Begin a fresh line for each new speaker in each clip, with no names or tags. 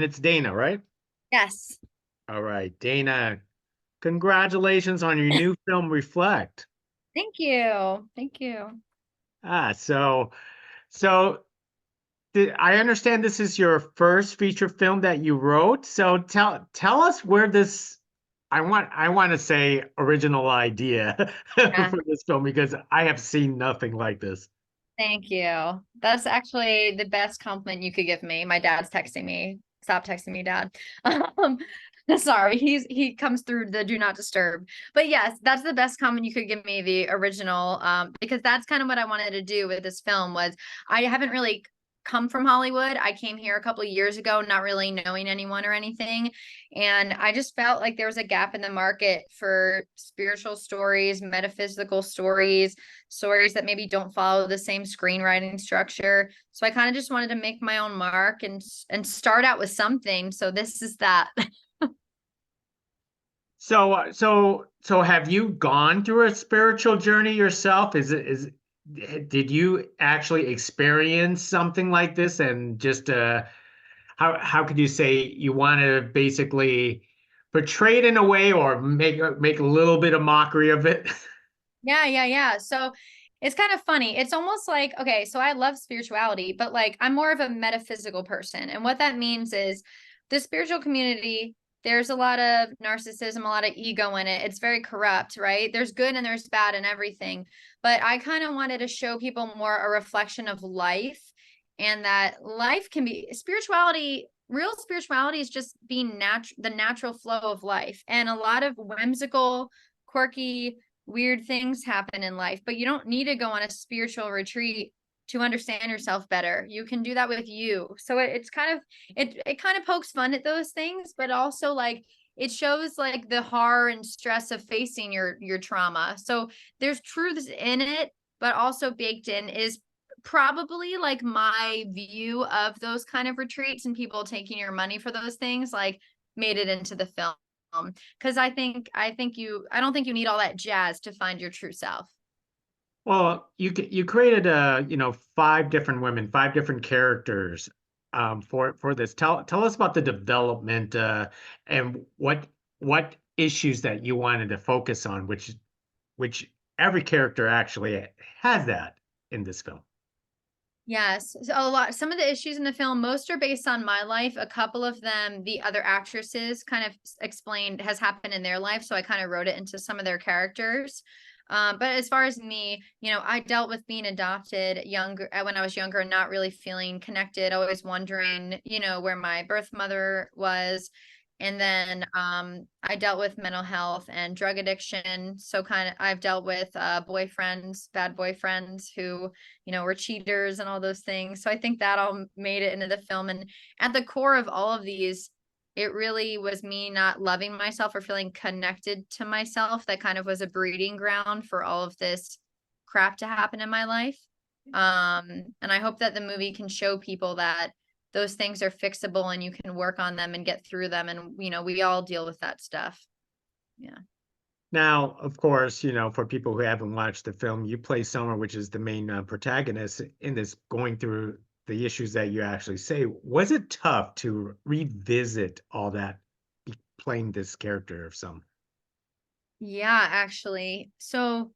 it's Dana, right?
Yes.
All right, Dana, congratulations on your new film, Reflect.
Thank you. Thank you.
Ah, so I understand this is your first feature film that you wrote. So tell us where this I want to say original idea
Yeah.
for this film because I have seen nothing like this.
Thank you. That's actually the best compliment you could give me. My dad's texting me. Stop texting me, Dad. Um, sorry, he comes through the do not disturb. But yes, that's the best comment you could give me, the original, because that's kind of what I wanted to do with this film was I haven't really come from Hollywood. I came here a couple of years ago, not really knowing anyone or anything. And I just felt like there was a gap in the market for spiritual stories, metaphysical stories, stories that maybe don't follow the same screenwriting structure. So I kind of just wanted to make my own mark and start out with something. So this is that.
So have you gone through a spiritual journey yourself? Did you actually experience something like this and just how could you say you want to basically portray it in a way or make a little bit of mockery of it?
Yeah. So it's kind of funny. It's almost like, okay, so I love spirituality, but like I'm more of a metaphysical person. And what that means is the spiritual community, there's a lot of narcissism, a lot of ego in it. It's very corrupt, right? There's good and there's bad and everything. But I kind of wanted to show people more a reflection of life and that life can be spirituality. Real spirituality is just being the natural flow of life. And a lot of whimsical, quirky, weird things happen in life, but you don't need to go on a spiritual retreat to understand yourself better. You can do that with you. So it's kind of it kind of pokes fun at those things, but also like it shows like the horror and stress of facing your trauma. So there's truths in it, but also baked in is probably like my view of those kind of retreats and people taking your money for those things like made it into the film because I don't think you need all that jazz to find your true self.
Well, you created five different women, five different characters for this. Tell us about the development and what issues that you wanted to focus on, which every character actually has that in this film.
Yes, so some of the issues in the film, most are based on my life. A couple of them, the other actresses kind of explained has happened in their life. So I kind of wrote it into some of their characters. But as far as me, I dealt with being adopted younger when I was younger and not really feeling connected, always wondering, where my birth mother was. And then I dealt with mental health and drug addiction. So kind of I've dealt with boyfriends, bad boyfriends who, were cheaters and all those things. So I think that all made it into the film. And at the core of all of these, it really was me not loving myself or feeling connected to myself. That kind of was a breeding ground for all of this crap to happen in my life. And I hope that the movie can show people that those things are fixable and you can work on them and get through them. And, we all deal with that stuff. Yeah.
Now, of course, for people who haven't watched the film, you play Summer, which is the main protagonist in this, going through the issues that you actually say. Was it tough to revisit all that, playing this character of Summer?
Yeah, actually. So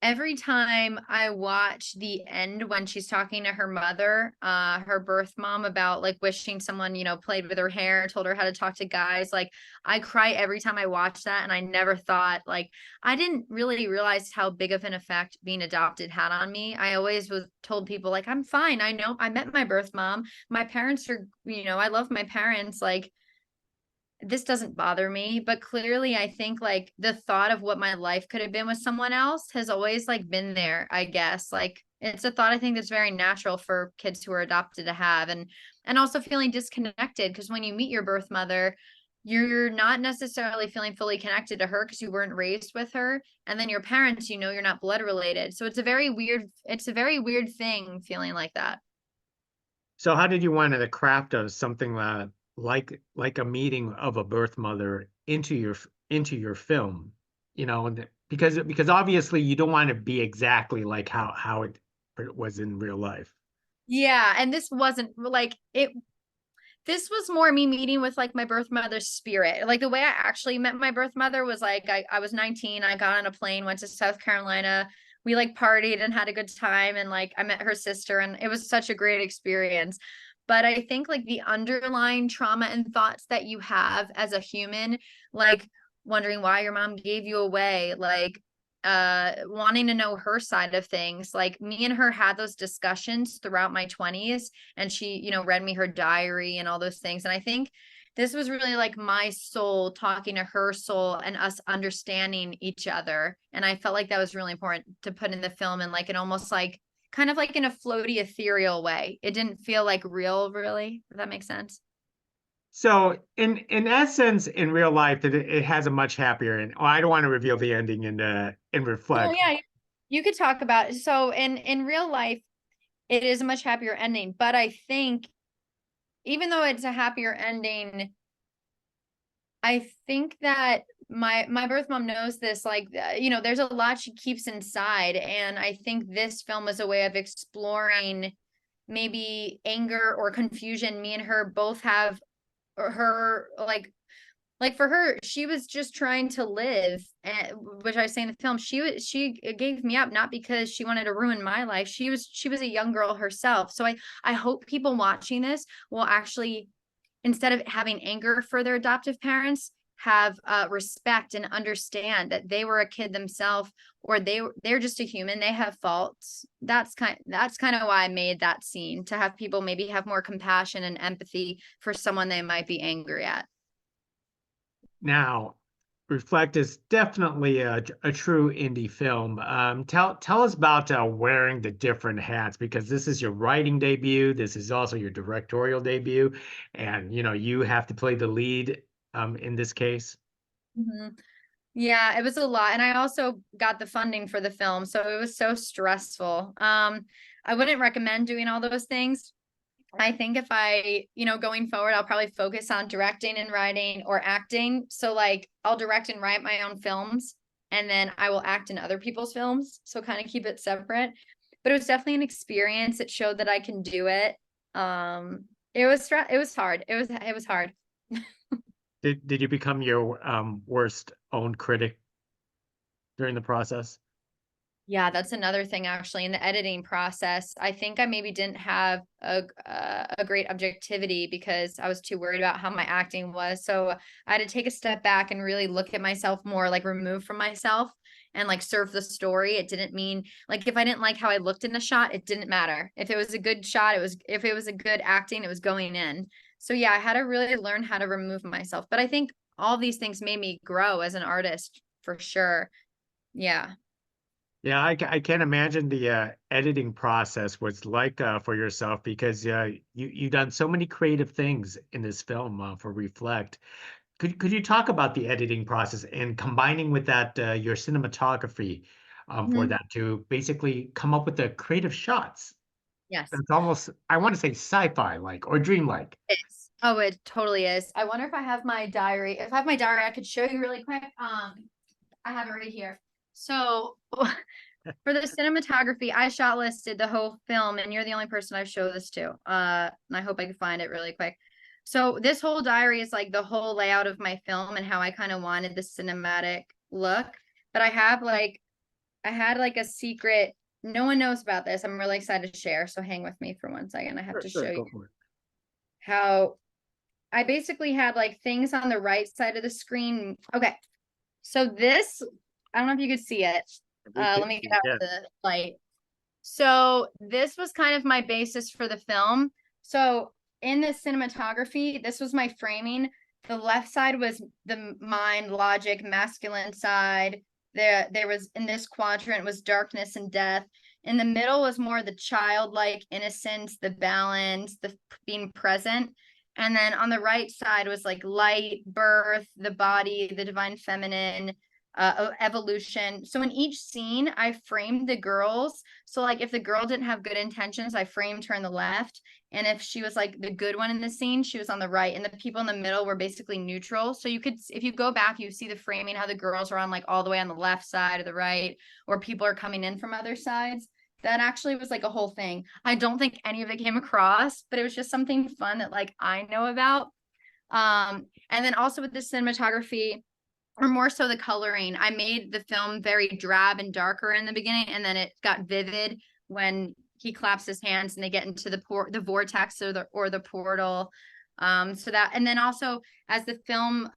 every time I watch the end when she's talking to her mother, her birth mom about like wishing someone, played with her hair, told her how to talk to guys, like I cry every time I watch that. And I never thought like I didn't really realize how big of an effect being adopted had on me. I always was told people like I'm fine. I know I met my birth mom. My parents are, I love my parents. Like this doesn't bother me, but clearly I think like the thought of what my life could have been with someone else has always like been there, I guess. Like it's a thought I think that's very natural for kids who are adopted to have and also feeling disconnected because when you meet your birth mother, you're not necessarily feeling fully connected to her because you weren't raised with her. And then your parents, you're not blood related. So it's a very weird thing feeling like that.
So, how did you want to craft of something like a meeting of a birth mother into your film? Because obviously you don't want to be exactly like how it was in real life.
Yeah, and this wasn't like it this was more me meeting with like my birth mother's spirit. Like the way I actually met my birth mother was like I was 19, I got on a plane, went to South Carolina. We like partied and had a good time, and like I met her sister, and it was such a great experience. But I think like the underlying trauma and thoughts that you have as a human, like wondering why your mom gave you away, like wanting to know her side of things. Like me and her had those discussions throughout my 20s, and she, you know, read me her diary and all those things. And I think this was really like my soul talking to her soul and us understanding each other. And I felt like that was really important to put in the film, and like an almost like kind of like in a floaty ethereal way. It didn't feel like real, really, if that makes sense.
So in essence, in real life, it has a much happier and I don't want to reveal the ending in
Oh
Reflect.
yeah, you could talk about it. So in real life, it is a much happier ending. But I think even though it's a happier ending, I think that my birth mom knows this. Like, you know, there's a lot she keeps inside, and I think this film was a way of exploring maybe anger or confusion me and her both have. Or her like for her, she was just trying to live, and which I say in the film, she gave me up not because she wanted to ruin my life. She was a young girl herself. So I hope people watching this will actually, instead of having anger for their adoptive parents, have respect and understand that they were a kid themselves, or they're just a human. They have faults. That's kind of why I made that scene, to have people maybe have more compassion and empathy for someone they might be angry at.
Now, Reflect is definitely a true indie film. Tell us about wearing the different hats because this is your writing debut. This is also your directorial debut, and you know you have to play the lead in this case.
Mhm. Yeah, it was a lot. And I also got the funding for the film, so it was so stressful. I wouldn't recommend doing all those things. I think if I, you know, going forward, I'll probably focus on directing and writing or acting. So like I'll direct and write my own films, and then I will act in other people's films. So kind of keep it separate. But it was definitely an experience. It showed that I can do it. It was hard. It was hard.
Did you become your worst own critic during the process?
Yeah, that's another thing actually in the editing process. I think I maybe didn't have a great objectivity because I was too worried about how my acting was. So I had to take a step back and really look at myself more, like remove from myself and like serve the story. It didn't mean like if I didn't like how I looked in the shot, it didn't matter. If it was a good shot, it was if it was a good acting, it was going in. So yeah, I had to really learn how to remove myself. But I think all these things made me grow as an artist for sure. Yeah.
Yeah, I can't imagine the editing process was like for yourself because you've done so many creative things in this film for Reflect. Could you talk about the editing process and combining with that your cinematography for
Mhm.
that to basically come up with the creative shots?
Yes.
That's almost I want to say sci-fi like or dreamlike.
Is. Oh, it totally is. I wonder if I have my diary. If I have my diary, I could show you really quick. I have it right here. So for the cinematography, I shot listed the whole film, and you're the only person I've showed this to. And I hope I can find it really quick. So this whole diary is like the whole layout of my film and how I kind of wanted the cinematic look. But I had like a secret. No one knows about this. I'm really excited to share. So hang with me for 1 second. I have
Sure,
to
sure,
show you
go for it.
how I basically had like things on the right side of the screen. Okay. So this, I don't know if you could see it.
We
Let
can
me get
see,
out
yeah.
the light. So this was kind of my basis for the film. So in the cinematography, this was my framing. The left side was the mind, logic, masculine side. There was in this quadrant was darkness and death. In the middle was more the childlike innocence, the balance, the being present. And then on the right side was like light, birth, the body, the divine feminine, evolution. So in each scene, I framed the girls. So like if the girl didn't have good intentions, I framed her in the left. And if she was like the good one in the scene, she was on the right. And the people in the middle were basically neutral. So you could, if you go back, you see the framing, how the girls are on like all the way on the left side or the right, or people are coming in from other sides. That actually was like a whole thing. I don't think any of it came across, but it was just something fun that like I know about. And then also with the cinematography, or more so the coloring, I made the film very drab and darker in the beginning, and then it got vivid when he claps his hands and they get into the vortex or the portal. So that, and then also as the film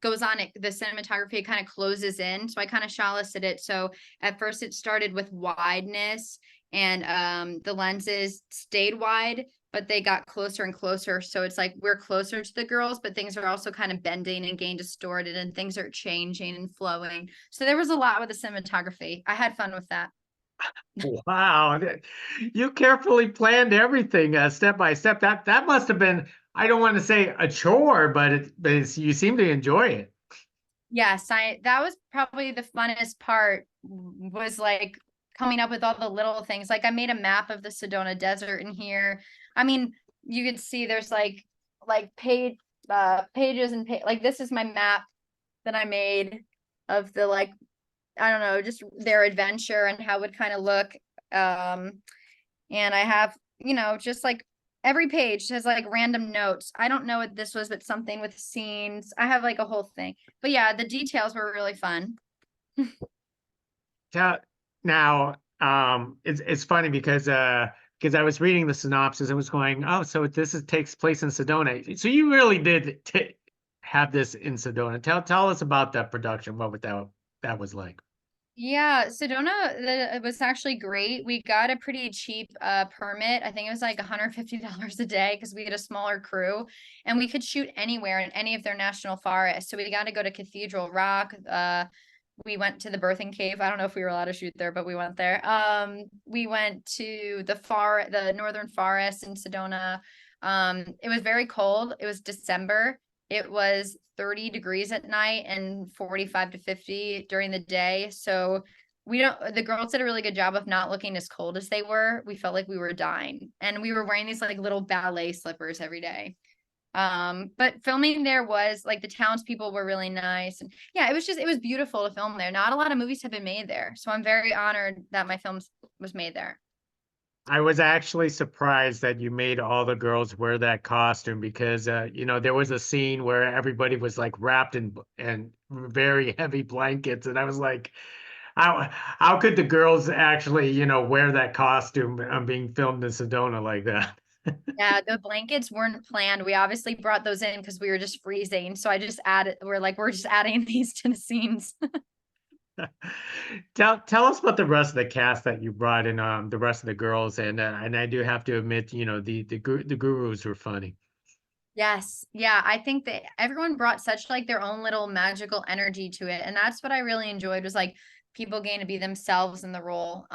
goes on, the cinematography kind of closes in. So I kind of shalloted it. So at first it started with wideness, and the lenses stayed wide, but they got closer and closer. So it's like we're closer to the girls, but things are also kind of bending and getting distorted, and things are changing and flowing. So there was a lot with the cinematography. I had fun with that.
Wow, you carefully planned everything step by step. That must have been, I don't want to say a chore, but you seem to enjoy it.
Yes, that was probably the funnest part, was like coming up with all the little things. Like I made a map of the Sedona Desert in here. I mean, you could see there's like pages and like this is my map that I made of the like, I don't know, just their adventure and how it would kind of look. And I have, just like every page has like random notes. I don't know what this was, but something with scenes. I have like a whole thing. But yeah, the details were really fun.
Tell, Now, it's funny because I was reading the synopsis and was going, oh, so takes place in Sedona. So you really did have this in Sedona. Tell us about that production. What that was like.
Yeah, Sedona, it was actually great. We got a pretty cheap permit. I think it was like $150 a day because we had a smaller crew, and we could shoot anywhere in any of their national forests. So we got to go to Cathedral Rock. We went to the birthing cave. I don't know if we were allowed to shoot there, but we went there. We went to the northern forest in Sedona. It was very cold. It was December. It was 30 degrees at night and 45 to 50 during the day. So the girls did a really good job of not looking as cold as they were. We felt like we were dying, and we were wearing these like little ballet slippers every day. But filming there was like the townspeople were really nice. And yeah, it was beautiful to film there. Not a lot of movies have been made there. So I'm very honored that my film was made there.
I was actually surprised that you made all the girls wear that costume because there was a scene where everybody was like wrapped in very heavy blankets, and I was like, how could the girls actually, wear that costume being filmed in Sedona like that?
Yeah, the blankets weren't planned. We obviously brought those in because we were just freezing. So we're just adding these to the scenes.
Tell us about the rest of the cast that you brought in, the rest of the girls, and I do have to admit, the gurus were funny.
Yes. Yeah. I think that everyone brought such like their own little magical energy to it. And that's what I really enjoyed, was like people getting to be themselves in the role.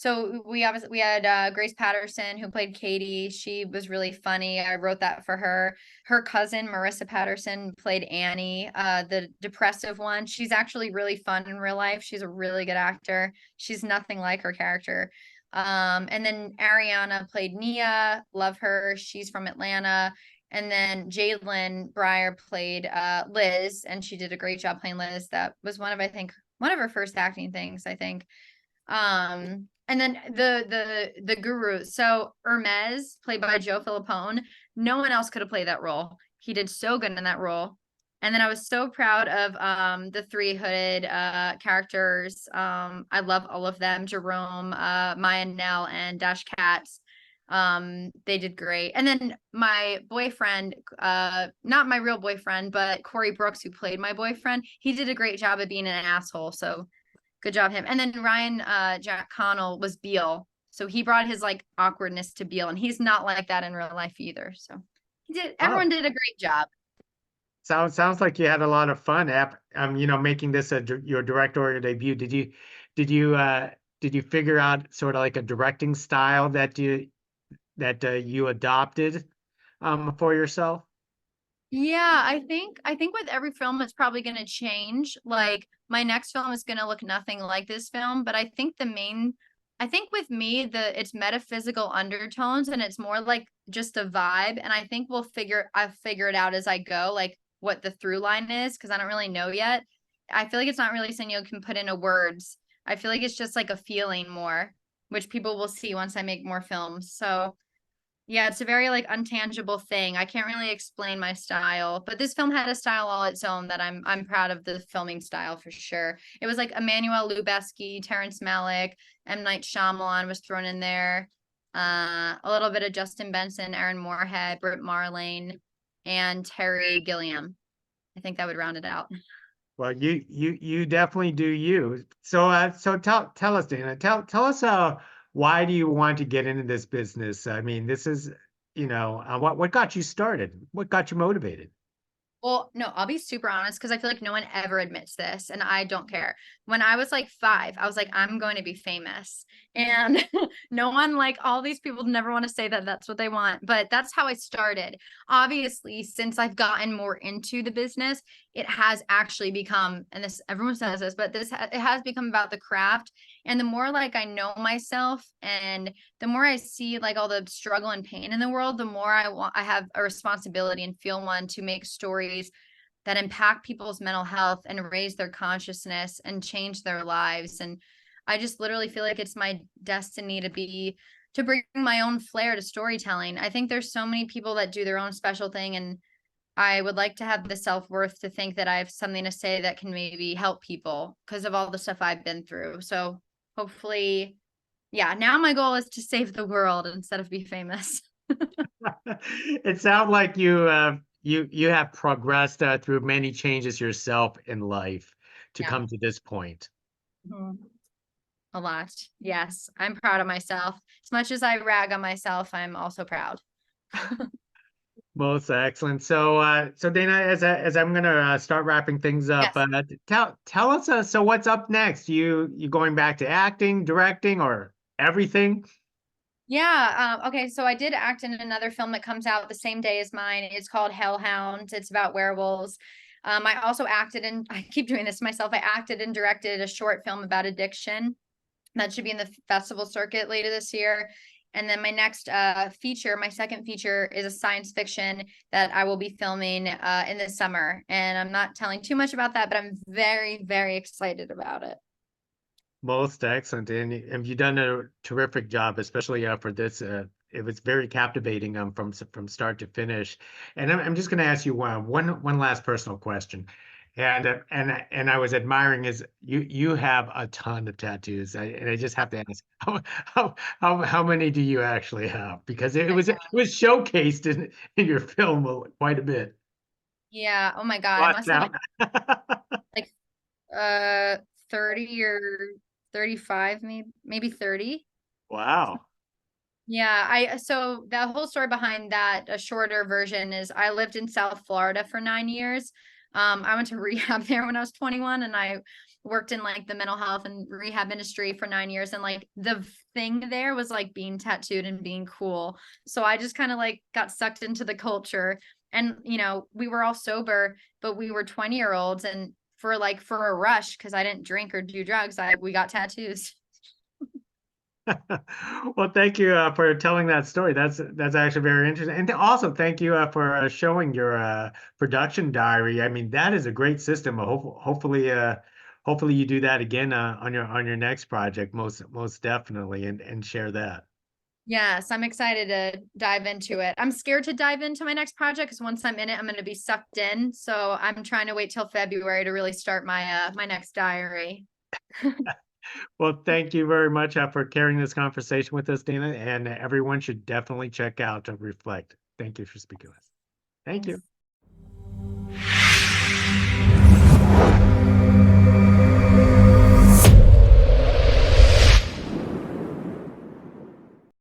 So we had Grace Patterson, who played Katie. She was really funny. I wrote that for her. Her cousin, Marissa Patterson, played Annie, the depressive one. She's actually really fun in real life. She's a really good actor. She's nothing like her character. And then Ariana played Nia. Love her. She's from Atlanta. And then Jalen Breyer played Liz, and she did a great job playing Liz. That was one of her first acting things, I think. And then the guru. So Hermes, played by Joe Filippone, no one else could have played that role. He did so good in that role. And then I was so proud of the three hooded characters. I love all of them: Jerome, Maya Nell, and Dash Katz. They did great. And then my boyfriend, not my real boyfriend, but Corey Brooks, who played my boyfriend, he did a great job of being an asshole. So good job him. And then Ryan Jack Connell was Beal. So he brought his like awkwardness to Beal, and he's not like that in real life either. So everyone
Oh,
did a great job.
sounds like you had a lot of fun, making this your directorial debut. Did you uh, did you figure out sort of like a directing style that you adopted for yourself?
Yeah, I think with every film it's probably going to change. Like my next film is going to look nothing like this film, but I think with me it's metaphysical undertones, and it's more like just a vibe, and I think I'll figure it out as I go, like what the through line is, because I don't really know yet. I feel like it's not really something you can put into words. I feel like it's just like a feeling more. which people will see once I make more films. So yeah, it's a very like untangible thing. I can't really explain my style, but this film had a style all its own that I'm proud of the filming style for sure. It was like Emmanuel Lubezki, Terrence Malick, M. Night Shyamalan was thrown in there. A little bit of Justin Benson, Aaron Moorhead, Britt Marlane, and Terry Gilliam. I think that would round it out.
Well, you definitely do you. So so tell us, Dana, tell us why do you want to get into this business? I mean, this is, what got you started? What got you motivated?
Well, no, I'll be super honest because I feel like no one ever admits this, and I don't care. When I was like 5, I was like, I'm going to be famous. And no one, like, all these people never want to say that that's what they want, but that's how I started. Obviously, since I've gotten more into the business, it has actually become, and this everyone says this, but it has become about the craft. And the more like I know myself and the more I see like all the struggle and pain in the world, the more I have a responsibility and feel one to make stories that impact people's mental health and raise their consciousness and change their lives. And I just literally feel like it's my destiny to bring my own flair to storytelling. I think there's so many people that do their own special thing, and I would like to have the self-worth to think that I have something to say that can maybe help people because of all the stuff I've been through. So hopefully, yeah, now my goal is to save the world instead of be famous.
It sounds like you have progressed through many changes yourself in life to
Yeah.
come to this point.
Mhm. A lot. Yes. I'm proud of myself. As much as I rag on myself, I'm also proud.
Most excellent. So, so Dana, as I'm gonna start wrapping things up,
Yes.
tell us. So, what's up next? You going back to acting, directing, or everything?
Yeah. Okay. So I did act in another film that comes out the same day as mine. It's called Hellhound. It's about werewolves. I also acted in, I keep doing this to myself. I acted and directed a short film about addiction that should be in the festival circuit later this year. And then my next feature, my second feature, is a science fiction that I will be filming in the summer. And I'm not telling too much about that, but I'm very, very excited about it.
Most excellent, and you've done a terrific job, especially for this. It was very captivating from start to finish. And I'm just going to ask you one last personal question, and I was admiring is you have a ton of tattoos, and I just have to ask how many do you actually have? Because it was showcased in your film quite a bit.
Yeah. Oh my God. I
Lost
must have
out.
like uh 30 or 35, maybe 30.
Wow.
Yeah, I so the whole story behind that, a shorter version is I lived in South Florida for 9 years. I went to rehab there when I was 21, and I worked in like the mental health and rehab industry for 9 years, and like the thing there was like being tattooed and being cool. So I just kind of like got sucked into the culture, and we were all sober, but we were 20-year-olds, and for a rush because I didn't drink or do drugs, we got tattoos.
Well, thank you for telling that story. That's actually very interesting. And also, thank you for showing your production diary. I mean, that is a great system. Hopefully you do that again on your next project, most definitely, and share that.
Yes, I'm excited to dive into it. I'm scared to dive into my next project because once I'm in it, I'm going to be sucked in. So I'm trying to wait till February to really start my next diary.
Well, thank you very much for carrying this conversation with us, Dana. And everyone should definitely check out Reflect. Thank you for speaking with us. Thank
Thanks.
you.